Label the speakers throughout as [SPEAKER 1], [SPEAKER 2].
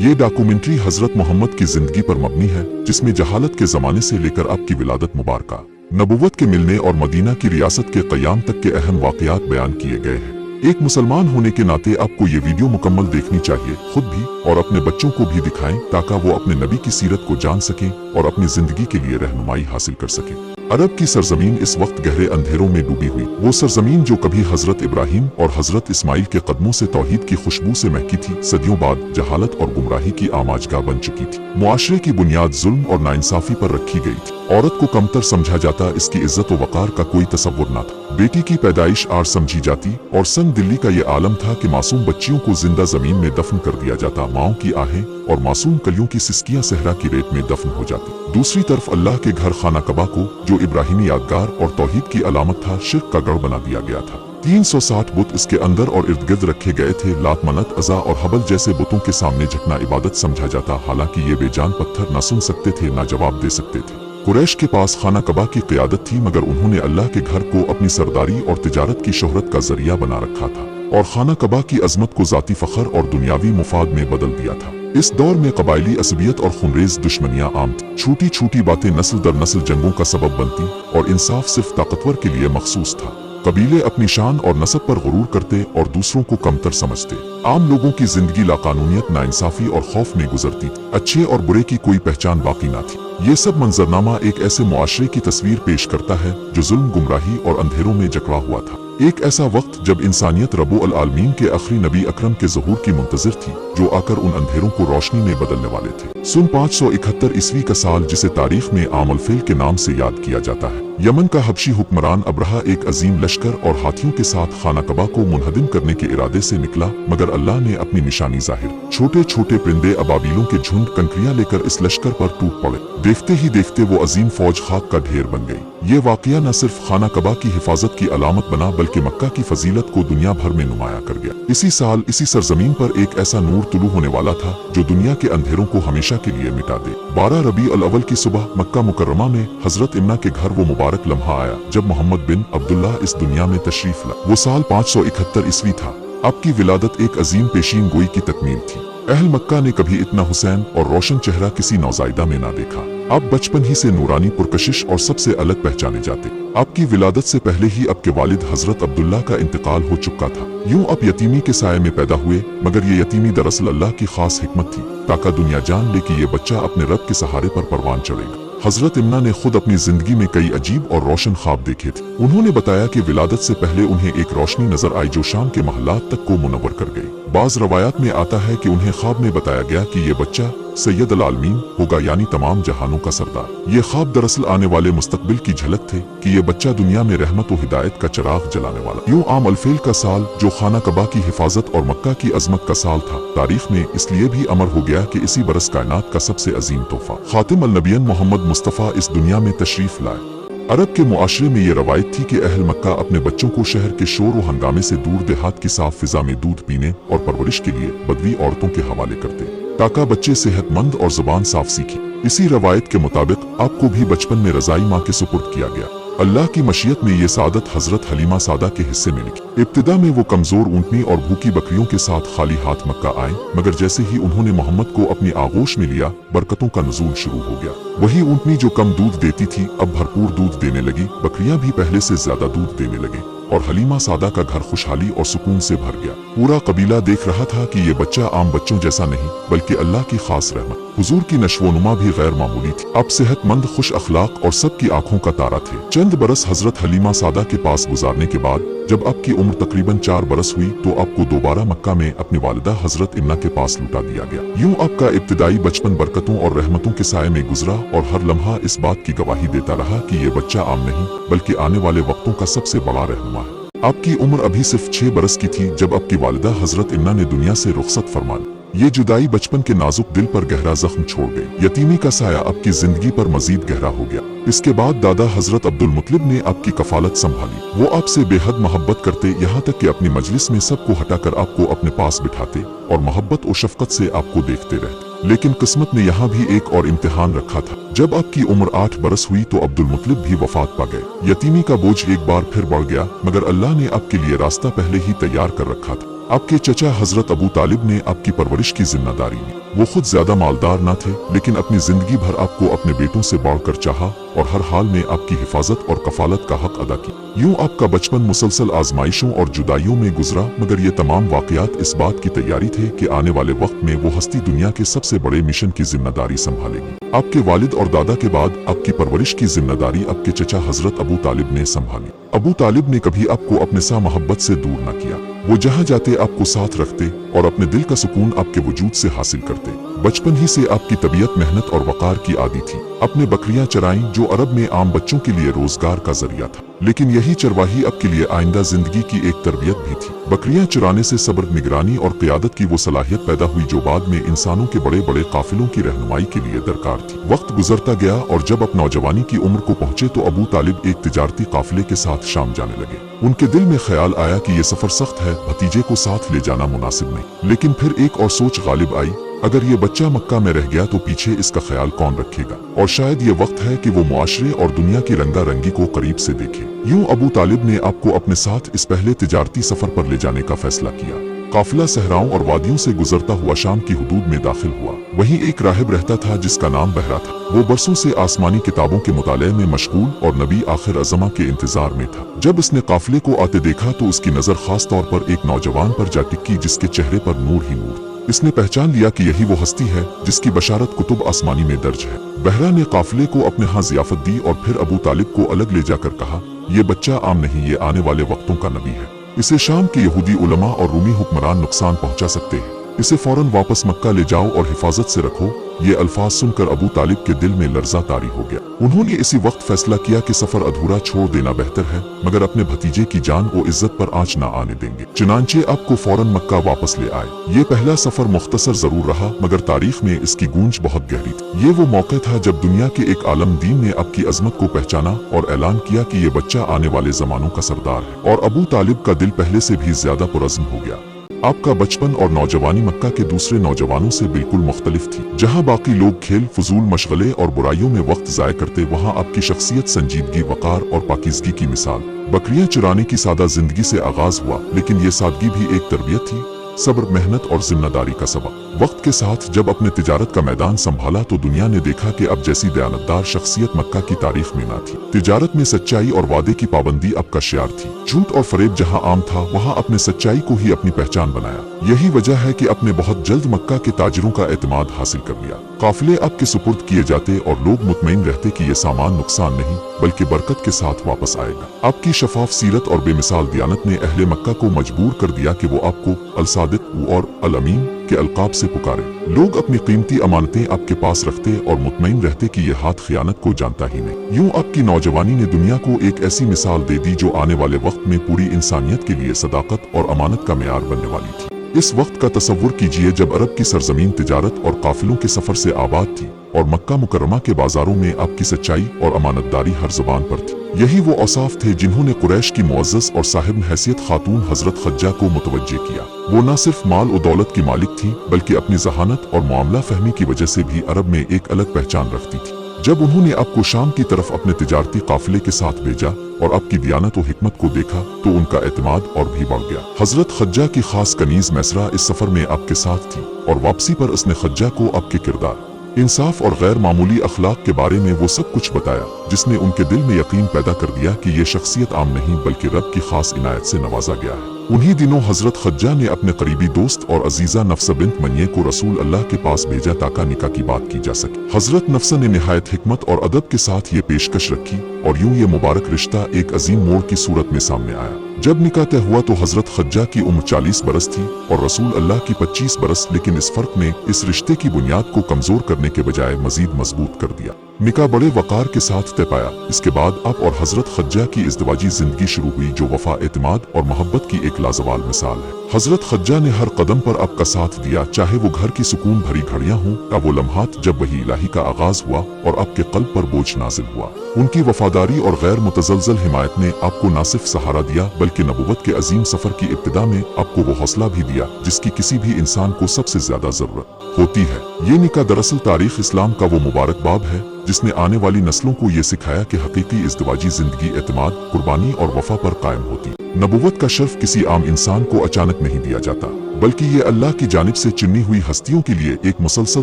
[SPEAKER 1] ये डॉक्यूमेंट्री हजरत मोहम्मद की जिंदगी पर मबनी है, जिसमें जहालत के जमाने से लेकर अब की विलादत मुबारका, नबुव्वत के मिलने और मदीना की रियासत के क़याम तक के अहम वाक़यात बयान किए गए हैं। एक मुसलमान होने के नाते आपको ये वीडियो मुकम्मल देखनी चाहिए, खुद भी और अपने बच्चों को भी दिखाएं, ताकि वो अपने नबी की सीरत को जान सकें और अपनी जिंदगी के लिए रहनुमाई हासिल कर सकें। अरब की सरजमीन इस वक्त गहरे अंधेरों में डूबी हुई, वो सरजमीन जो कभी हजरत इब्राहिम और हजरत इस्माइल के कदमों से तौहीद की खुशबू से महकी थी, सदियों बाद जहालत और गुमराही की आमाजगाह बन चुकी थी। मुआशरे की बुनियाद जुल्म और नाइंसाफी पर रखी गई थी। औरत को कमतर समझा जाता, इसकी इज्जत व वकार का कोई तसव्वुर न था। बेटी की पैदाइश आर समझी जाती और सन दिल्ली का ये आलम था कि मासूम बच्चियों को जिंदा जमीन में दफन कर दिया जाता, माओं की आहें और मासूम कलियों की सिसकियां सहरा की रेत में दफन हो जाती। दूसरी तरफ अल्लाह के घर खाना कबा को, जो इब्राहिमी यादगार और तौहीद की अलामत था, शिर्क का गढ़ बना दिया गया था। 360 बुत इसके अंदर और इर्द गिर्द रखे गए थे। लात, मनत, अज़ा और हबल जैसे बुतों के सामने झुकना इबादत समझा जाता, हालांकि ये बेजान पत्थर न सुन सकते थे न जवाब दे सकते थे। कुरैश के पास खाना कबा की क़यादत थी, मगर उन्होंने अल्लाह के घर को अपनी सरदारी और तिजारत की शोहरत का जरिया बना रखा था और खाना कबा की अजमत को जाती फखर और दुनियावी मुफाद में बदल दिया था। इस दौर में कबायली असबियत और खुनरेज दुश्मनियां आम थी। छोटी छोटी बातें नस्ल दर नस्ल जंगों का सबब बनती और इंसाफ सिर्फ ताकतवर के लिए मखसूस था। कबीले अपनी शान और नस्ब पर गुरूर करते और दूसरों को कमतर समझते। आम लोगों की जिंदगी लाकानूनियत, नाइंसाफी और खौफ में गुजरती थी। अच्छे और बुरे की कोई पहचान बाकी न थी। ये सब मंजरनामा एक ऐसे मुआशरे की तस्वीर पेश करता है जो जुल्म, गुमराही और अंधेरों में जकड़ा हुआ था। एक ऐसा वक्त जब इंसानियत रब्बुल आलमीन के आखिरी नबी अकरम के ज़हूर की मुंतज़िर थी, जो आकर उन अंधेरों को रोशनी में बदलने वाले थे। सन 571 ईस्वी का साल, जिसे तारीख में आमल फेल के नाम से याद किया जाता है। यमन का हबशी हुक्मरान अब्रहा एक अजीम लश्कर और हाथियों के साथ खाना कबा को मुनहदिम करने के इरादे से निकला, मगर अल्लाह ने अपनी निशानी जाहिर। छोटे छोटे परिंदे अबाबीलों के झुंड कंकरियां लेकर इस लश्कर पर टूट पड़े। देखते ही देखते वो अजीम फौज खाक का ढेर बन गई। ये वाकया न सिर्फ खाना कबा की हिफाजत की अलामत बना, बल्कि मक्का की फजीलत को दुनिया भर में नुमाया कर गया। इसी साल इसी सरजमीन पर एक ऐसा नूर तुलू होने वाला था जो दुनिया के अंधेरों को हमेशा के लिए मिटा दे। 12 रबी अल अव्वल की सुबह मक्का मुकर्रमा में हजरत इमना के घर वो मुबारक लम्हा आया जब मोहम्मद बिन अब्दुल्लाह इस दुनिया में तशरीफ ला। वो साल 571 ईस्वी था। अब की विलादत एक अजीम पेशीन गोई की तकमील थी। अहल मक्का ने कभी इतना हुसैन और रोशन चेहरा किसी नौजायदा में ना देखा। अब बचपन ही से नूरानी, पुरकशिश और सबसे अलग पहचाने जाते। अब की विलादत से पहले ही अब के वालिद हजरत अब्दुल्लाह का इंतकाल हो चुका था। यूं अब यतीमी के साये में पैदा हुए, मगर ये यतीमी दरअसल अल्लाह की खास हिकमत थी, ताकि दुनिया जान ले कि ये बच्चा अपने रब के सहारे पर परवान चढ़ेगा। हजरत इमना ने खुद अपनी जिंदगी में कई अजीब और रोशन ख्वाब देखे थे। उन्होंने बताया कि विलादत से पहले उन्हें एक रोशनी नजर आई जो शाम के महलात तक को मुनव्वर कर गई। बाज रवायात में आता है कि उन्हें ख्वाब में बताया गया कि ये बच्चा सैयद अल आलमीन होगा, यानी तमाम जहानों का सरदार। ये ख्वाब दरअसल आने वाले मुस्तकबिल की झलक थे कि ये बच्चा दुनिया में रहमत व हिदायत का चिराग जलाने वाला। यूं आम अलफेल का साल, जो खाना कबा की हिफाजत और मक्का की अजमत का साल था, तारीख में इसलिए भी अमर हो गया कि इसी बरस कायनात का सबसे अजीम तोहफा खातिम अल नबियन मोहम्मद मुस्तफ़ा इस दुनिया में तशरीफ लाए। अरब के मुआशरे में ये रवायत थी कि अहल मक्का अपने बच्चों को शहर के शोर व हंगामे से दूर देहात की साफ फिजा में दूध पीने और परवरिश के लिए बदवी औरतों के हवाले करते, ताकि बच्चे सेहतमंद और जुबान साफ सीखें। इसी रवायत के मुताबिक आपको भी बचपन में रजाई माँ के सुपुर्द किया गया। अल्लाह की मशीयत में ये सादत हजरत हलीमा सादा के हिस्से में लिखी। इब्तिदा में वो कमजोर ऊँटनी और भूखी बकरियों के साथ खाली हाथ मक्का आए, मगर जैसे ही उन्होंने मोहम्मद को अपनी आगोश में लिया, बरकतों का नुज़ूल शुरू हो गया। वही ऊँटनी जो कम दूध देती थी अब भरपूर दूध देने लगी, बकरियां भी पहले से ज्यादा दूध देने लगे और हलीमा सादा का घर खुशहाली और सुकून से भर गया। पूरा कबीला देख रहा था कि ये बच्चा आम बच्चों जैसा नहीं, बल्कि अल्लाह की खास रहमत। हुजूर की नशोनुमा भी गैर मामूली थी। अब सेहतमंद, खुश अखलाक और सबकी आंखों का तारा थे। चंद बरस हजरत हलीमा सादा के पास गुजारने के बाद जब अब की उम्र तकरीबन 4 बरस हुई, तो अब को दोबारा मक्का में अपनी वालिदा हजरत इमना के पास लुटा दिया गया। यूं अब का इब्तिदाई बचपन बरकतों और रहमतों के साये में गुजरा और हर लम्हा इस बात की गवाही देता रहा कि ये बच्चा आम नहीं, बल्कि आने वाले वक्तों का सबसे बड़ा रहनुमा है। अब की उम्र अभी सिर्फ 6 बरस की थी जब अब की वालिदा हजरत इमना ने दुनिया से रुखसत फरमा ली। ये जुदाई बचपन के नाजुक दिल पर गहरा जख्म छोड़ गई। यतीमी का साया अब की जिंदगी पर मजीद गहरा हो गया। इसके बाद दादा हजरत अब्दुल मुत्तलिब ने अब की कफालत संभाली। वो आपसे बेहद मोहब्बत करते, यहाँ तक कि अपनी मजलिस में सबको हटाकर आपको अपने पास बिठाते और मोहब्बत और शफकत से आपको देखते रहते। लेकिन किस्मत ने यहाँ भी एक और इम्तिहान रखा था। जब आपकी उम्र 8 बरस हुई तो अब्दुल मुत्तलिब भी वफात पा गए। यतीमी का बोझ एक बार फिर बढ़ गया, मगर अल्लाह ने आपके लिए रास्ता पहले ही तैयार कर रखा था। आपके चचा हजरत अबू तालिब ने आपकी परवरिश की जिम्मेदारी ली। वो खुद ज्यादा मालदार न थे, लेकिन अपनी जिंदगी भर आपको अपने बेटों से बढ़कर चाहा और हर हाल में आपकी हिफाजत और कफालत का हक अदा की। यूं आपका बचपन मुसलसल आजमाइशों और जुदाइयों में गुजरा, मगर ये तमाम वाकयात इस बात की तैयारी थे कि आने वाले वक्त में वो हस्ती दुनिया के सबसे बड़े मिशन की जिम्मेदारी संभालेगी। आपके वालिद और दादा के बाद आपकी परवरिश की जिम्मेदारी आपके चचा हजरत अबू तालिब ने संभाली। अबू तालिब ने कभी आपको अपने सा मोहब्बत से दूर न किया। वो जहाँ जाते आपको साथ रखते और अपने दिल का सुकून आपके वजूद से हासिल करते। बचपन ही से आपकी तबीयत मेहनत और वकार की आदी थी। अपने बकरियां चराईं, जो अरब में आम बच्चों के लिए रोजगार का जरिया था, लेकिन यही चरवाही आपके लिए आइंदा जिंदगी की एक तरबियत भी थी। बकरियां चराने से सब्र, निगरानी और क़ियादत की वो सलाहियत पैदा हुई जो बाद में इंसानों के बड़े बड़े काफिलों की रहनुमाई के लिए दरकार थी। वक्त गुजरता गया और जब आप नौजवानी की उम्र को पहुंचे तो अबू तालिब एक तिजारती काफिले के साथ शाम जाने लगे। उनके दिल में ख्याल आया कि ये सफर सख्त है, भतीजे को साथ ले जाना मुनासिब नहीं। लेकिन फिर एक और सोच गालिब आई, अगर ये बच्चा मक्का में रह गया तो पीछे इसका ख्याल कौन रखेगा, और शायद ये वक्त है कि वो मुआशरे और दुनिया की रंगा रंगी को करीब से देखे। यूं अबू तालिब ने आपको अपने साथ इस पहले तिजारती सफर पर ले जाने का फैसला किया। काफिला सहराओं और वादियों से गुजरता हुआ शाम की हुदूद में दाखिल हुआ। वहीं एक राहिब रहता था जिसका नाम बहरा था। वो बरसों से आसमानी किताबों के मुताले में मशगूल और नबी आखिर अज़मा के इंतजार में था। जब उसने काफिले को आते देखा तो उसकी नजर खास तौर पर एक नौजवान पर जा टिकी जिसके चेहरे पर नूर ही नूर। इसने पहचान लिया कि यही वो हस्ती है जिसकी बशारत कुतुब आसमानी में दर्ज है। बहरा ने काफिले को अपने यहाँ जियाफत दी और फिर अबू तालिब को अलग ले जाकर कहा, ये बच्चा आम नहीं, ये आने वाले वक्तों का नबी है। इसे शाम के यहूदी उलमा और रूमी हुक्मरान नुकसान पहुंचा सकते हैं। इसे फौरन वापस मक्का ले जाओ और हिफाजत से रखो। ये अल्फाज सुनकर अबू तालिब के दिल में लर्जा तारी हो गया। उन्होंने इसी वक्त फैसला किया कि सफर अधूरा छोड़ देना बेहतर है, मगर अपने भतीजे की जान और इज्जत पर आंच न आने देंगे। चुनांचे आपको फौरन मक्का वापस ले आए। ये पहला सफर मुख्तसर जरूर रहा, मगर तारीख में इसकी गूंज बहुत गहरी थी। ये वो मौका था जब दुनिया के एक आलम दीन ने आपकी अजमत को पहचाना और ऐलान किया कि ये बच्चा आने वाले जमानों का सरदार है। और अबू तालिब का दिल पहले से भी ज्यादा पुरअज़्म हो गया। आपका बचपन और नौजवानी मक्का के दूसरे नौजवानों से बिल्कुल मुख्तलिफ थी। जहां बाकी लोग खेल, फजूल मशगले और बुराइयों में वक्त ज़ाय करते, वहां आपकी शख्सियत संजीदगी, वकार और पाकीज़गी की मिसाल। बकरियां चुराने की सादा जिंदगी से आगाज हुआ, लेकिन ये सादगी भी एक तरबियत थी, सब्र, मेहनत और जिम्मेदारी का सबक। वक्त के साथ जब अपने तिजारत का मैदान संभाला तो दुनिया ने देखा कि अब जैसी दयानतदार शख्सियत मक्का की तारीख में न थी। तिजारत में सच्चाई और वादे की पाबंदी अब का शियार थी। झूठ और फरेब जहां आम था, वहां अपने सच्चाई को ही अपनी पहचान बनाया। यही वजह है कि अपने बहुत जल्द मक्का के ताजिरों का एतमाद हासिल कर लिया। काफिले आपके सुपुर्द किए जाते और लोग मुतमईन रहते कि ये सामान नुकसान नहीं बल्कि बरकत के साथ वापस आएगा। आपकी शफाफ सीरत और बेमिसाल दियानत ने अहले मक्का को मजबूर कर दिया कि वो आपको अल सादिक और अल अमीन के अलकाब से पुकारे। लोग अपनी कीमती अमानतें आपके पास रखते और मुतमईन रहते कि ये हाथ खियानत को जानता ही नहीं। यूं आपकी नौजवानी ने दुनिया को एक ऐसी मिसाल दे दी जो आने वाले वक्त में पूरी इंसानियत के लिए सदाकत और अमानत का मेयार बनने वाली थी। इस वक्त का तसव्वुर कीजिए जब अरब की सरजमीन तिजारत और काफिलों के सफर से आबाद थी और मक्का मुकर्रमा के बाजारों में आपकी सच्चाई और अमानतदारी हर जुबान पर थी। यही वो औसाफ थे जिन्होंने कुरैश की मुअज़्ज़ज़ और साहिब हैसियत खातून हजरत खज्जा को मुतवज्जे किया। वो न सिर्फ माल और दौलत की मालिक थी, बल्कि अपनी जहानत और मामला फहमी की वजह से भी अरब में एक अलग पहचान रखती थी। जब उन्होंने आपको शाम की तरफ अपने तिजारती काफिले के साथ भेजा और आपकी दियानत और हिकमत को देखा तो उनका एतमाद और भी बढ़ गया। हजरत खज्जा की खास कनीज मैसरा इस सफर में आपके साथ थी और वापसी पर उसने खज्जा को आपके किरदार, इंसाफ और गैर मामूली अखलाक के बारे में वो सब कुछ बताया, जिसने उनके दिल में यकीन पैदा कर दिया कि ये शख्सियत आम नहीं बल्कि रब की खास इनायत से नवाजा गया है। उन्हीं दिनों हजरत खज्जा ने अपने करीबी दोस्त और अजीजा नफ्सा बिन्त मनिये को रसूल अल्लाह के पास भेजा ताकि निकाह की बात की जा सके। हजरत नफ्सा ने निहायत हिकमत और अदब के साथ ये पेशकश रखी और यूं ये मुबारक रिश्ता एक अजीम मोड़ की सूरत में सामने आया। जब निकाह तय हुआ तो हजरत खज्जा की उम्र 40 बरस थी और रसूल अल्लाह की 25 बरस, लेकिन इस फर्क ने इस रिश्ते की बुनियाद को कमजोर करने के बजाय मजीद मजबूत कर दिया। निकाह बड़े वकार के साथ तय पाया। इसके बाद आप और हजरत खज्जा की इज़्दिवाजी जिंदगी शुरू हुई जो वफा, एतमाद और मोहब्बत की एक लाजवाल मिसाल है। हजरत खज्जा ने हर कदम पर आपका साथ दिया, चाहे वो घर की सुकून भरी घड़ियां हों या वो लम्हात जब वही इलाही का आगाज हुआ और आपके कल्ब पर बोझ नाजिल हुआ। उनकी वफादारी और गैर मुतजलजल हिमायत ने आपको न सिर्फ सहारा दिया बल्कि नबुव्वत के अजीम सफर की इब्तिदा में आपको वो हौसला भी दिया जिसकी किसी भी इंसान को सबसे ज्यादा जरूरत होती है। ये निकाह दरअसल तारीख इस्लाम का वो मुबारक बाब है जिसने आने वाली नस्लों को ये सिखाया कि हकीकी इज़्दिवाजी जिंदगी एतमाद, कुर्बानी और वफा पर कायम होती। नबुव्वत का शर्फ किसी आम इंसान को अचानक नहीं दिया जाता, बल्कि ये अल्लाह की जानिब से चुनी हुई हस्तियों के लिए एक मुसलसल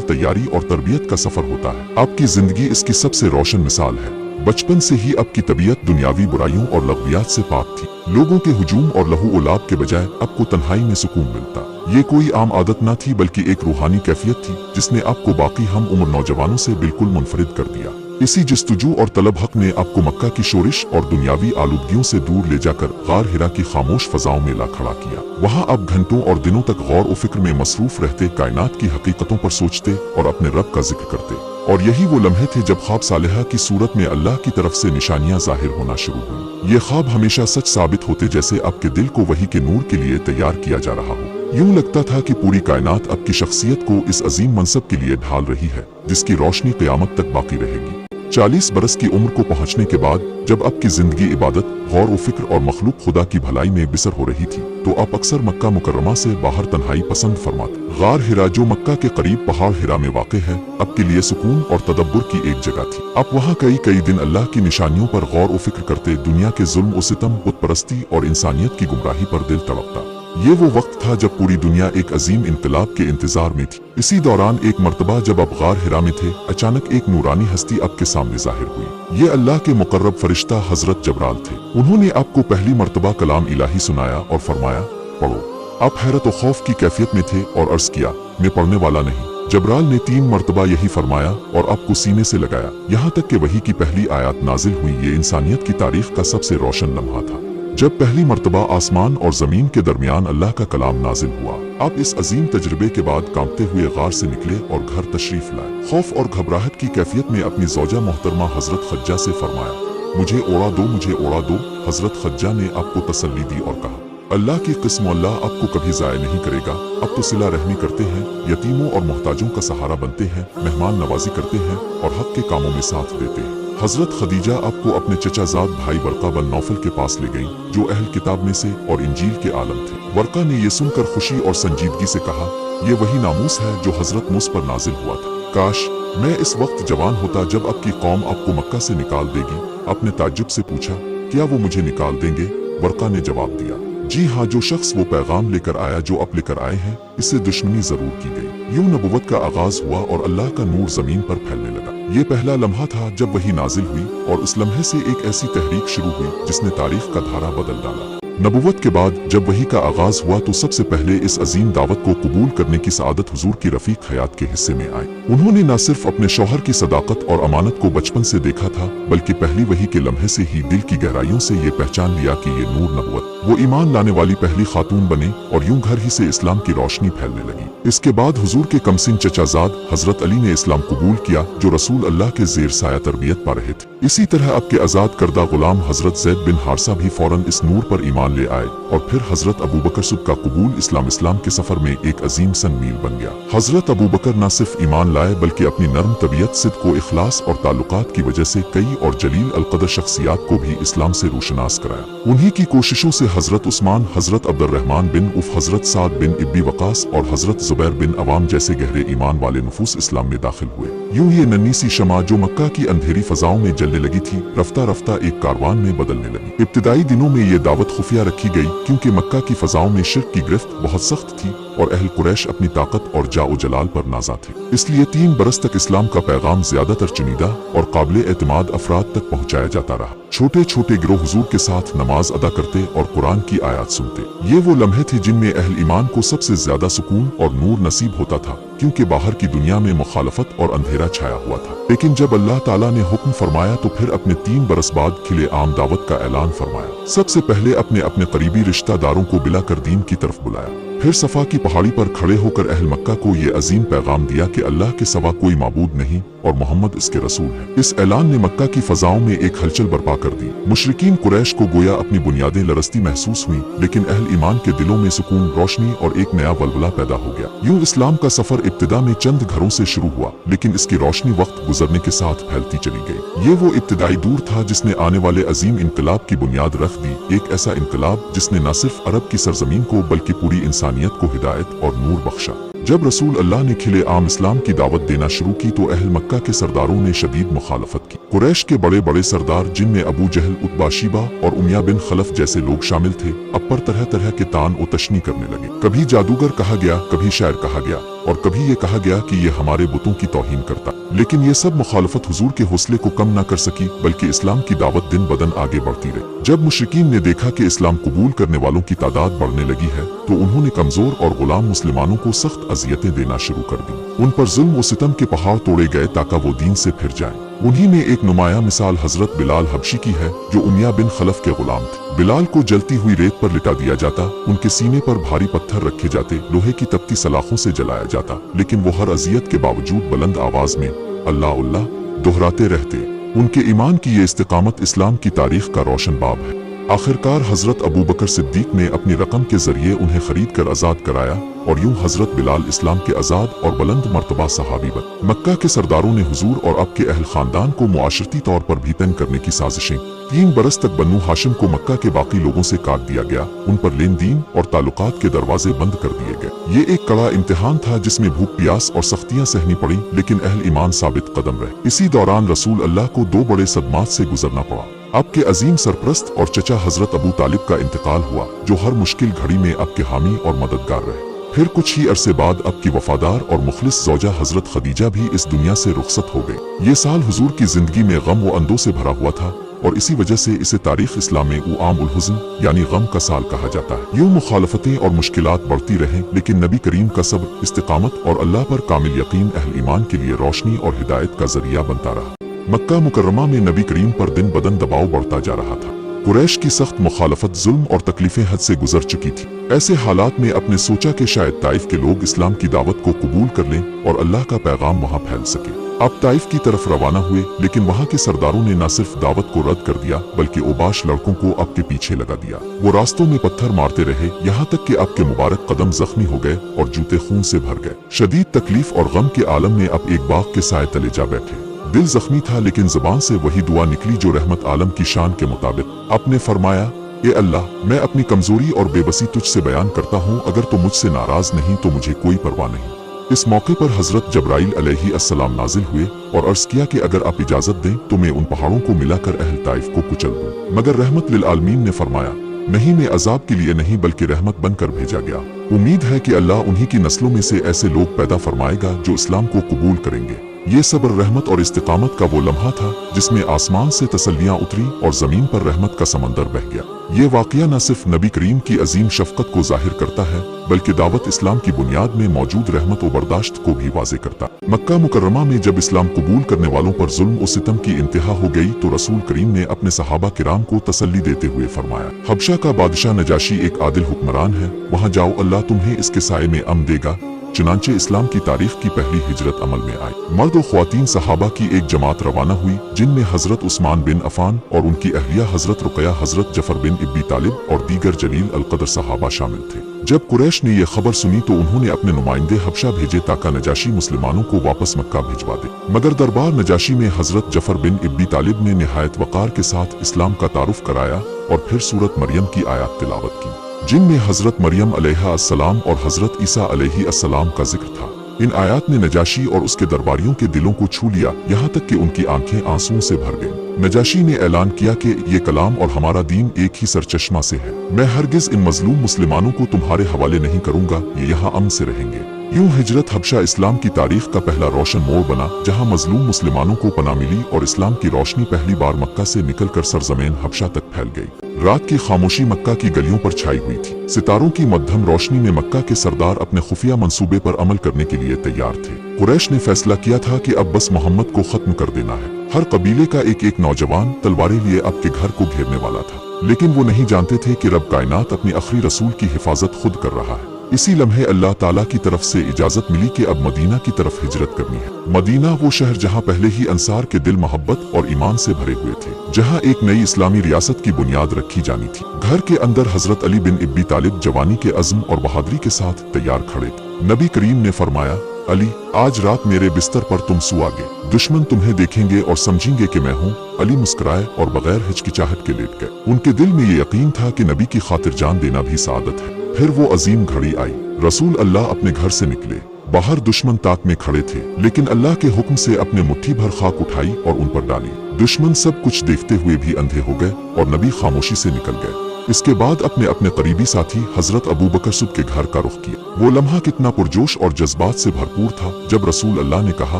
[SPEAKER 1] तैयारी और तरबियत का सफर होता है। आपकी जिंदगी इसकी सबसे रोशन मिसाल है। बचपन से ही आपकी तबीयत दुनियावी बुराइयों और लग़वियात से पाक थी। लोगों के हुजूम और लहू उलाब के बजाय आपको तन्हाई में सुकून मिलता। ये कोई आम आदत न थी, बल्कि एक रूहानी कैफियत थी जिसने आपको बाकी हम उम्र नौजवानों से बिल्कुल मुनफरिद कर दिया। इसी जस्तजू और तलब हक ने आपको मक्का की शोरिश और दुनियावी आलूदगियों से दूर ले जाकर गार हिरा की खामोश फजाओं में ला खड़ा किया। वहाँ आप घंटों और दिनों तक गौर और फिक्र में मसरूफ रहते, कायनात की हकीकतों पर सोचते और अपने रब का जिक्र करते। और यही वो लम्हे थे जब ख्वाब सालिहा की सूरत में अल्लाह की तरफ से निशानियां जाहिर होना शुरू हुई। ये ख्वाब हमेशा सच साबित होते, जैसे आपके दिल को वही के नूर के लिए तैयार किया जा रहा हो। यूं लगता था कि पूरी कायनात आपकी शख्सियत को इस अजीम मनसब के लिए ढाल रही है, जिसकी रोशनी क़यामत तक बाकी रहेगी। 40 बरस की उम्र को पहुंचने के बाद जब आपकी जिंदगी इबादत, गौर व फिक्र और मखलूक खुदा की भलाई में बिसर हो रही थी, तो आप अक्सर मक्का मुकर्रमा से बाहर तन्हाई पसंद फरमाते। गार हिरा, जो मक्का के करीब पहाड़ हिरा में वाक़ है, आपके लिए सुकून और तदब्बुर की एक जगह थी। आप वहाँ कई दिन अल्लाह की निशानियों पर गौर व फिक्र करते, दुनिया के जुल्म व सितम, बुतपरस्ती और इंसानियत की गुमराही पर दिल तड़पता। ये वो वक्त था जब पूरी दुनिया एक अजीम इनकलाब के इंतजार में थी। इसी दौरान एक मर्तबा जब आप गार हिरा में थे, अचानक एक नूरानी हस्ती आपके सामने जाहिर हुई। ये अल्लाह के मुकर्रब फरिश्ता हजरत जबराल थे। उन्होंने आपको पहली मर्तबा कलाम इलाही सुनाया और फरमाया, पढ़ो। आप हैरत व खौफ की कैफियत में थे और अर्ज किया, मैं पढ़ने वाला नहीं। जबराल ने 3 मर्तबा यही फरमाया और आपको सीने से लगाया, यहाँ तक कि वही की पहली आयत नाजिल हुई। ये इंसानियत की तारीख का सबसे रोशन लम्हा था, जब पहली मर्तबा आसमान और जमीन के दरमियान अल्लाह का कलाम नाजिल हुआ। आप इस अजीम तजर्बे के बाद कांपते हुए गार से निकले और घर तशरीफ लाए। खौफ और घबराहट की कैफियत में अपनी ज़ौजा मोहतरमा हजरत खज्जा से फरमाया, मुझे ओढ़ा दो, मुझे ओढ़ा दो। हजरत खज्जा ने आपको तसल्ली दी और कहा, अल्लाह की किस्म, अल्लाह आपको कभी ज़ाया नहीं करेगा। अब तो सिला रहमी करते हैं, यतीमों और मोहताजों का सहारा बनते हैं, मेहमान नवाजी करते हैं और हक के कामों में साथ देते हैं। हजरत खदीजा आपको अपने चचाजाद भाई वर्का बन नौफल के पास ले गईं, जो अहल किताब में से और इंजील के आलम थे। वर्का ने यह सुनकर खुशी और संजीदगी से कहा, यह वही नामूस है जो हजरत मूसा पर नाजिल हुआ था। काश मैं इस वक्त जवान होता जब आपकी कौम आपको मक्का से निकाल देगी। आपने ताज्जुब से पूछा, क्या वो मुझे निकाल देंगे? वर्का ने जवाब दिया, जी हाँ, जो शख्स वो पैगाम लेकर आया जो आप लेकर आए हैं, इससे दुश्मनी जरूर की गई। यूं नबुव्वत का आगाज हुआ और अल्लाह का नूर जमीन पर फैलने लगा। ये पहला लम्हा था जब वही नाजिल हुई और उस लम्हे से एक ऐसी तहरीक शुरू हुई जिसने तारीख का धारा बदल डाला। नबुव्वत के बाद जब वही का आगाज हुआ तो सबसे पहले इस अजीम दावत को कबूल करने की सआदत हुजूर की रफीक हयात के हिस्से में आई। उन्होंने न सिर्फ अपने शौहर की सदाकत और अमानत को बचपन से देखा था, बल्कि पहली वही के लम्हे से ही दिल की गहराइयों से ये पहचान लिया कि ये नूर नबुव्वत, वो ईमान लाने वाली पहली खातून बने और यूं घर ही से इस्लाम की रोशनी फैलने लगी। इसके बाद हुजूर के कमसिन चचाजाद हजरत अली ने इस्लाम कबूल किया, जो रसूल अल्लाह के जेर साया तरबियत पा रहे थे। इसी तरह आपके आजाद करदा गुलाम हजरत ज़ैद बिन हारसा भी फौरन इस नूर पर ईमान ले आए और फिर हजरत अबू बकर सुब का कबूल इस्लाम के सफर में एक अजीम संग मील बन गया। हजरत अबू बकर न सिर्फ ईमान लाए बल्कि अपनी नर्म तबीयत, सिद्क़ व इखलास और ताल्लुकात की वजह से कई और जलील अलकदर शख्सियात को भी इस्लाम से रोशनास कराया। उन्हीं की कोशिशों से हजरत उस्मान, हजरत अब्दुर्रहमान बिन उफ, हजरत साद बिन इब्बी वकास और हजरत जुबैर बिन अवाम जैसे गहरे ईमान वाले नफूस इस्लाम में दाखिल हुए। यूं ये नन्ही सी शमा जो मक्का की अंधेरी फजाओं में जलने लगी थी, रफ्ता रफ्ता एक कारवान में बदलने लगी। इब्तिदाई दिनों में ये दावत खुफिया रखी गई, क्योंकि मक्का की फजाओं में शिर्क की गिरफ्त बहुत सख्त थी और अहल कुरैश अपनी ताकत और जाओ जलाल पर नाजा थे। इसलिए 3 बरस तक इस्लाम का पैगाम ज्यादातर चुनिंदा और काबिल एतमाद अफराद तक पहुंचाया जाता रहा। छोटे छोटे गिरोह हुजूर के साथ नमाज अदा करते और कुरान की आयत सुनते। ये वो लम्हे थे जिनमें अहल ईमान को सबसे ज्यादा सुकून और नूर नसीब होता था, क्योंकि बाहर की दुनिया में मुखालफत और अंधेरा छाया हुआ था। लेकिन जब अल्लाह ताला ने हुक्म फरमाया तो फिर अपने 3 बरस बाद खिले आम दावत का ऐलान फरमाया। सबसे पहले अपने करीबी रिश्तेदारों को बिला कर दीन की तरफ बुलाया। फिर सफा की पहाड़ी पर खड़े होकर अहल मक्का को ये अजीम पैगाम दिया कि अल्लाह के सिवा कोई माबूद नहीं और मोहम्मद इसके रसूल है। इस ऐलान ने मक्का की फजाओं में एक हलचल बर्पा कर दी। मुशरिकीन कुरैश को गोया अपनी बुनियादें लरसती महसूस हुई, लेकिन अहल ईमान के दिलों में सुकून, रोशनी और एक नया वलवला पैदा हो गया। यूं इस्लाम का सफर इब्तिदा में चंद घरों से शुरू हुआ, लेकिन इसकी रोशनी वक्त गुजरने के साथ फैलती चली गई। ये वो इब्तिदाई दौर था जिसने आने वाले अजीम इनकलाब की बुनियाद रख दी, एक ऐसा इनकलाब जिसने न सिर्फ अरब की सरजमीन को बल्कि पूरी इंसानियत को हिदायत और नूर बख्शा। जब रसूल अल्लाह ने खिले आम इस्लाम की दावत देना शुरू की तो अहल मक्का के सरदारों ने शदीद मुखालफत की। कुरैश के बड़े बड़े सरदार, जिनमें अबू जहल, उतबा, शीबा और उमैया बिन खलफ जैसे लोग शामिल थे, अब पर तरह तरह के तान और तशनी करने लगे। कभी जादूगर कहा गया, कभी शायर कहा गया और कभी ये कहा गया कि ये हमारे बुतों की तौहीन करता। लेकिन ये सब मुखालफत हुजूर के हौसले को कम न कर सकी, बल्कि इस्लाम की दावत दिन बदन आगे बढ़ती रही। जब मुशरिकीन ने देखा कि इस्लाम कबूल करने वालों की तादाद बढ़ने लगी है तो उन्होंने कमजोर और गुलाम मुसलमानों को सख्त अजियतें देना शुरू कर दी। उन पर जुल्म और सितम के पहाड़ तोड़े गए ताकि वो दीन से फिर जाएं। उन्हीं में एक नुमाया मिसाल हजरत बिलाल हबशी की है, जो उमैया बिन खलफ के गुलाम थे। बिलाल को जलती हुई रेत पर लिटा दिया जाता, उनके सीने पर भारी पत्थर रखे जाते, लोहे की तपती सलाखों से जलाया जाता, लेकिन वो हर अजियत के बावजूद बुलंद आवाज में अल्लाह अल्लाह दोहराते रहते। उनके ईमान की ये इस्तिकामत इस्लाम की तारीख का रोशन बाब है। आखिरकार हजरत अबू बकर सिद्दीक ने अपनी रकम के जरिए उन्हें खरीद कर आजाद कराया और यूं हजरत बिलाल इस्लाम के आजाद और बुलंद मर्तबा सहाबी बन। मक्का के सरदारों ने हुजूर और आपके अहल खानदान को मुआशरती तौर पर भी तंग करने की साजिशें। 3 बरस तक बन्नू हाशिम को मक्का के बाकी लोगों से काट दिया गया, उन पर लेन देन और ताल्लुकात के दरवाजे बंद कर दिए गए। ये एक कड़ा इम्तिहान था जिसमें भूख प्यास और सख्तियां सहनी पड़ी, लेकिन अहल ईमान साबित कदम रहे। इसी दौरान रसूल अल्लाह को 2 बड़े सदमात से गुजरना पड़ा। आपके अजीम सरप्रस्त और चचा हजरत अबू तालिब का इंतकाल हुआ, जो हर मुश्किल घड़ी में आपके हामी और मददगार रहे। फिर कुछ ही अरसे बाद आपकी वफादार और मुखलिस ज़ौजा हजरत खदीजा भी इस दुनिया से रुखसत हो गई। ये साल हुजूर की जिंदगी में गम व अंदों से भरा हुआ था और इसी वजह से इसे तारीख इस्लाम में उआम उल हुज़्न यानी गम का साल कहा जाता है। यूं मुखालफतें और मुश्किलात बढ़ती रहें, लेकिन नबी करीम का सब्र, इस्तिकामत और अल्लाह पर कामिल यकीन अहल ईमान के लिए रोशनी और हिदायत का जरिया बनता रहा। मक्का मुकर्रमा में नबी करीम पर दिन बदन दबाव बढ़ता जा रहा था। कुरैश की सख्त मुखालफत, जुल्म और तकलीफें हद से गुजर चुकी थी। ऐसे हालात में अपने सोचा कि शायद ताइफ के लोग इस्लाम की दावत को कबूल कर लें और अल्लाह का पैगाम वहाँ फैल सके। आप ताइफ की तरफ रवाना हुए, लेकिन वहाँ के सरदारों ने न सिर्फ दावत को रद्द कर दिया बल्कि ओबाश लड़कों को आपके पीछे लगा दिया। वो रास्तों में पत्थर मारते रहे, यहाँ तक कि आपके मुबारक कदम जख्मी हो गए और जूते खून से भर गए। शदीद तकलीफ और गम के आलम में आप एक बाग के साए तले जा बैठे। दिल जख्मी था, लेकिन जुबान से वही दुआ निकली जो रहमत आलम की शान के मुताबिक। आपने फरमाया, ए अल्लाह, मैं अपनी कमजोरी और बेबसी तुझसे बयान करता हूँ, अगर तो मुझसे नाराज नहीं तो मुझे कोई परवाह नहीं। इस मौके पर हजरत जब्राइल अलैहिस्सलाम नाजिल हुए और अर्ज किया कि अगर आप इजाजत दें तो मैं उन पहाड़ों को मिलाकर अहल ताइफ को कुचल दूं। मगर रहमत लिल आलमीन ने फरमाया, नहीं, मैं अजाब के लिए नहीं बल्कि रहमत बनकर भेजा गया। उम्मीद है कि अल्लाह उन्हीं की नस्लों में से ऐसे लोग पैदा फरमाएगा जो इस्लाम को कबूल करेंगे। ये सब्र, रहमत और इस्तिकामत का वो लम्हा था जिसमें आसमान से तसल्लियां उतरी और जमीन पर रहमत का समंदर बह गया। ये वाकया न सिर्फ नबी करीम की अजीम शफकत को जाहिर करता है बल्कि दावत इस्लाम की बुनियाद में मौजूद रहमत और बर्दाश्त को भी वाज़े करता। मक्का मुकर्रमा में जब इस्लाम कबूल करने वालों पर जुल्म और सितम की इंतहा हो गई तो रसूल करीम ने अपने सहाबा किराम को तसल्ली देते हुए फरमाया, हबशा का बादशाह नजाशी एक आदिल हुक्मरान है, वहाँ जाओ, अल्लाह तुम्हें इसके साए में अमन देगा। चुनांचे इस्लाम की तारीख की पहली हिजरत अमल में आई। मर्द और ख्वातीन सहाबा की एक जमात रवाना हुई, जिनमें हजरत उस्मान बिन अफान और उनकी अहलिया हजरत रुकया, हजरत जफर बिन इब्बी तालिब और दीगर जलील अलकदर सहाबा शामिल थे। जब कुरैश ने यह खबर सुनी तो उन्होंने अपने नुमाइंदे हबशा भेजे ताकि नजाशी मुसलमानों को वापस मक्का भिजवा दे। मगर दरबार नजाशी में हजरत जफर बिन इब्बी तालिब ने निहायत वकार के साथ इस्लाम का तारुफ कराया और फिर सूरत मरियम की आयत तिलावत की, जिनमें हजरत मरियम अलैहिस्सलाम और हजरत ईसा अलैहिस्सलाम का जिक्र था। इन आयात ने नजाशी और उसके दरबारियों के दिलों को छू लिया, यहाँ तक कि उनकी आंखें आंसुओं से भर गईं। नजाशी ने ऐलान किया कि ये कलाम और हमारा दीन एक ही सरचश्मा से है। मैं हरगिज इन मजलूम मुसलमानों को तुम्हारे हवाले नहीं करूंगा, ये यहाँ अमन से रहेंगे। यूं हिजरत हबशा इस्लाम की तारीख का पहला रोशन मोड़ बना, जहाँ मजलूम मुसलमानों को पनाह मिली और इस्लाम की रोशनी पहली बार मक्का से निकलकर सरजमीन हबशा तक फैल गई। रात की खामोशी मक्का की गलियों पर छाई हुई थी। सितारों की मध्यम रोशनी में मक्का के सरदार अपने खुफिया मंसूबे पर अमल करने के लिए तैयार थे। कुरैश ने फैसला किया था कि अब बस मोहम्मद को खत्म कर देना है। हर कबीले का एक एक नौजवान तलवारें लिए आपके घर को घेरने वाला था, लेकिन वो नहीं जानते थे कि रब कायनात अपने आखिरी रसूल की हिफाजत खुद कर रहा है। इसी लम्हे अल्लाह ताला की तरफ से इजाजत मिली कि अब मदीना की तरफ हिजरत करनी है। मदीना वो शहर जहाँ पहले ही अंसार के दिल मोहब्बत और ईमान से भरे हुए थे, जहाँ एक नई इस्लामी रियासत की बुनियाद रखी जानी थी। घर के अंदर हजरत अली बिन इब्बी तालिब जवानी के अज़्म और बहादुरी के साथ तैयार खड़े थे। नबी करीम ने फरमाया, अली, आज रात मेरे बिस्तर पर तुम सुआगे, दुश्मन तुम्हें देखेंगे और समझेंगे कि मैं हूँ। अली मुस्कुराए और बगैर हिचकिचाहट के लेट गए। उनके दिल में ये यकीन था कि नबी की खातिर जान देना भी सादत है। फिर वो अजीम घड़ी आई। रसूल अल्लाह अपने घर से निकले। बाहर दुश्मन ताक में खड़े थे, लेकिन अल्लाह के हुक्म से अपने मुट्ठी भर खाक उठाई और उन पर डाली। दुश्मन सब कुछ देखते हुए भी अंधे हो गए और नबी खामोशी से निकल गए। इसके बाद अपने अपने करीबी साथी हजरत अबू बकर सिद्दीक के घर का रुख किया। वो लम्हा कितना पुरजोश और जज्बात से भरपूर था जब रसूल अल्लाह ने कहा,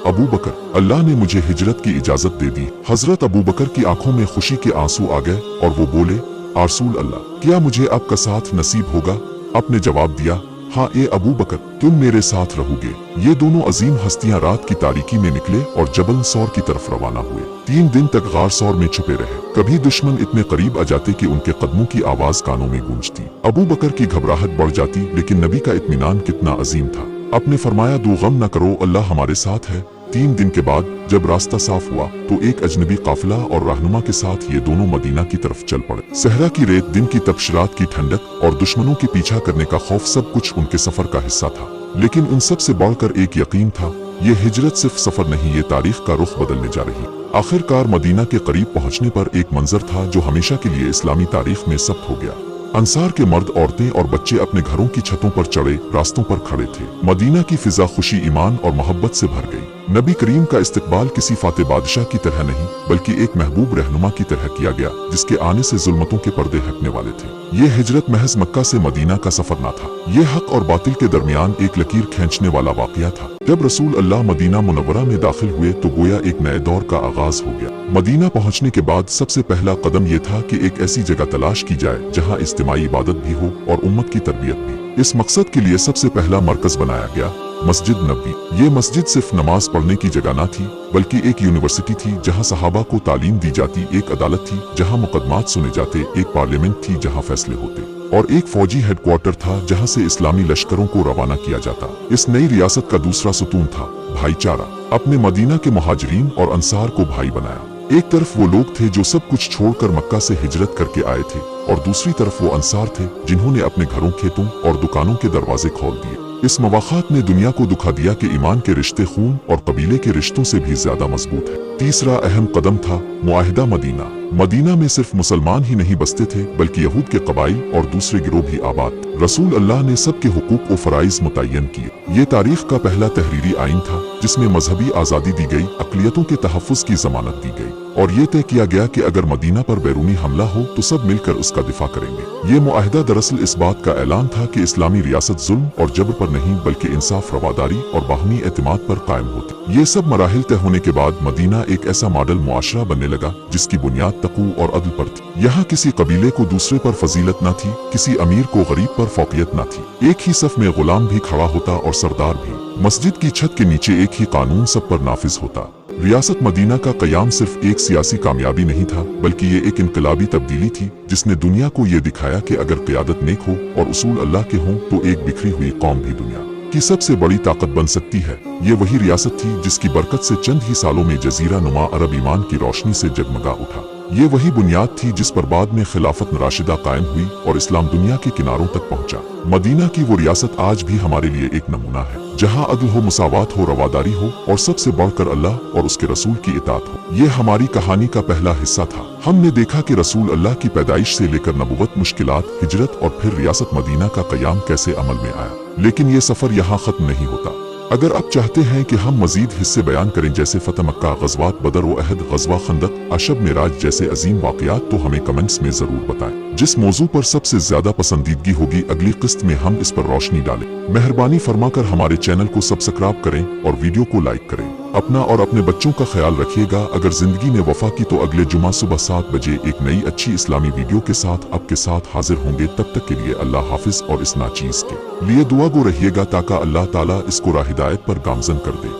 [SPEAKER 1] अबू बकर, अल्लाह ने मुझे हिजरत की इजाजत दे दी। हजरत अबू बकर की आंखों में खुशी के आंसू आ गए और वो बोले, रसूल अल्लाह, क्या मुझे आपका साथ नसीब होगा? आपने जवाब दिया, हाँ ए अबू बकर, तुम मेरे साथ रहोगे। ये दोनों अजीम हस्तियां रात की तारीकी में निकले और जबल सौर की तरफ रवाना हुए। 3 दिन तक गार सौर में छुपे रहे। कभी दुश्मन इतने करीब आ जाते कि उनके कदमों की आवाज कानों में गूंजती। अबू बकर की घबराहट बढ़ जाती, लेकिन नबी का इत्मीनान कितना अजीम था। आपने फरमाया, दो गम न करो, अल्लाह हमारे साथ है। 3 दिन के बाद जब रास्ता साफ हुआ तो एक अजनबी काफिला और रहनुमा के साथ ये दोनों मदीना की तरफ चल पड़े। सहरा की रेत, दिन की तपश, रात की ठंडक और दुश्मनों के पीछा करने का खौफ, सब कुछ उनके सफर का हिस्सा था। लेकिन उन सब से बढ़कर एक यकीन था, ये हिजरत सिर्फ सफर नहीं, ये तारीख का रुख बदलने जा रही। आखिरकार मदीना के करीब पहुंचने पर एक मंजर था जो हमेशा के लिए इस्लामी तारीख में सब्त हो गया। अंसार के मर्द, औरतें और बच्चे अपने घरों की छतों पर चढ़े रास्तों पर खड़े थे। मदीना की फिजा खुशी, ईमान और मोहब्बत से भर गई। नबी करीम का इस्तकबाल किसी फाते बादशाह की तरह नहीं, बल्कि एक महबूब रहनुमा की तरह किया गया, जिसके आने से जुल्मतों के पर्दे हटने वाले थे। ये हिजरत महज मक्का से मदीना का सफर न था, ये हक और बातिल के दरमियान एक लकीर खींचने वाला वाकया था। जब रसूल अल्लाह मदीना मुनव्वरा में दाखिल हुए तो गोया एक नए दौर का आगाज हो गया। मदीना पहुंचने के बाद सबसे पहला कदम ये था कि एक ऐसी जगह तलाश की जाए जहां इज्तिमाई इबादत भी हो और उम्मत की तरबियत भी। इस मकसद के लिए सबसे पहला मरकज बनाया गया, मस्जिद नबवी। ये मस्जिद सिर्फ नमाज पढ़ने की जगह न थी, बल्कि एक यूनिवर्सिटी थी जहां सहाबा को तालीम दी जाती, एक अदालत थी जहां मुकदमात सुने जाते, एक पार्लियामेंट थी जहां फैसले होते, और एक फौजी हेडक्वार्टर था जहां से इस्लामी लश्करों को रवाना किया जाता। इस नई रियासत का दूसरा सुतून था भाईचारा। अपने मदीना के मुहाजिरीन और अंसार को भाई बनाया। एक तरफ वो लोग थे जो सब कुछ छोड़कर मक्का से हिजरत करके आए थे, और दूसरी तरफ वो अंसार थे जिन्होंने अपने घरों, खेतों और दुकानों के दरवाजे खोल दिए। इस मवाखात ने दुनिया को दिखा दिया कि ईमान के रिश्ते खून और कबीले के रिश्तों से भी ज्यादा मजबूत है। तीसरा अहम कदम था मुआहिदा मदीना। मदीना में सिर्फ मुसलमान ही नहीं बसते थे, बल्कि यहूद के कबाइल और दूसरे गिरोह भी आबाद। रसूल अल्लाह ने सबके हुकूक और फराइज मुतय्यन किए। ये तारीख का पहला तहरीरी आइन था जिसमें मजहबी आज़ादी दी गई, अक़लियतों के तहफ़्फ़ुज़ की जमानत दी गई, और ये तय किया गया कि अगर मदीना पर बैरूनी हमला हो तो सब मिलकर उसका दिफा करेंगे। ये मुआहिदा दरअसल इस बात का ऐलान था कि इस्लामी रियासत जुल्म और जबर पर नहीं, बल्कि इंसाफ, रवादारी और बाहमी एतमाद पर कायम होती। ये सब मराहिल तय होने के बाद मदीना एक ऐसा मॉडल मुआशरा बनने लगा जिसकी बुनियाद तक़ू और अदल पर थी। यहाँ किसी कबीले को दूसरे पर फजीलत न थी, किसी अमीर को गरीब पर फौकियत न थी। एक ही सफ में गुलाम भी खड़ा होता और सरदार भी। मस्जिद की छत के नीचे एक ही कानून सब पर नाफिज होता। रियासत मदीना का कयाम सिर्फ एक सियासी कामयाबी नहीं था, बल्कि ये एक इनकलाबी तब्दीली थी जिसने दुनिया को ये दिखाया कि अगर क़यादत नेक हो और उसूल अल्लाह के हों तो एक बिखरी हुई कौम भी दुनिया की सबसे बड़ी ताकत बन सकती है। ये वही रियासत थी जिसकी बरकत से चंद ही सालों में जजीरा नुमा अरब ईमान की रोशनी से जगमगा उठा। ये वही बुनियाद थी जिस पर बाद में खिलाफत राशिदा कायम हुई और इस्लाम दुनिया के किनारों तक पहुंचा। मदीना की वो रियासत आज भी हमारे लिए एक नमूना है, जहां अदल हो, मुसावात हो, रवादारी हो और सबसे बढ़कर अल्लाह और उसके रसूल की इताअत हो। ये हमारी कहानी का पहला हिस्सा था। हमने देखा कि रसूल अल्लाह की पैदाइश से लेकर नबुवत, मुश्किलात, हिजरत और फिर रियासत मदीना का कयाम कैसे अमल में आया। लेकिन ये सफर यहाँ खत्म नहीं होता। अगर आप चाहते हैं कि हम मजीद हिस्से बयान करें, जैसे फतह मक्का, गज़वात बदर व अहद, गज़वा खंदक, अशब मेराज जैसे अजीम वाक़यात, तो हमें कमेंट्स में जरूर बताएं। जिस मौजू पर सबसे ज्यादा पसंदीदगी होगी, अगली किस्त में हम इस पर रोशनी डालें। मेहरबानी फरमाकर हमारे चैनल को सब्सक्राइब करें और वीडियो को लाइक करें। अपना और अपने बच्चों का ख्याल रखिएगा। अगर जिंदगी ने वफा की तो अगले जुमा सुबह 7 बजे एक नई अच्छी इस्लामी वीडियो के साथ आपके साथ हाजिर होंगे। तब तक के लिए अल्लाह हाफिज और इस नाचीज के लिए दुआ गो रहिएगा ताकि अल्लाह ताला इसको राह हिदायत पर गामजन कर दे।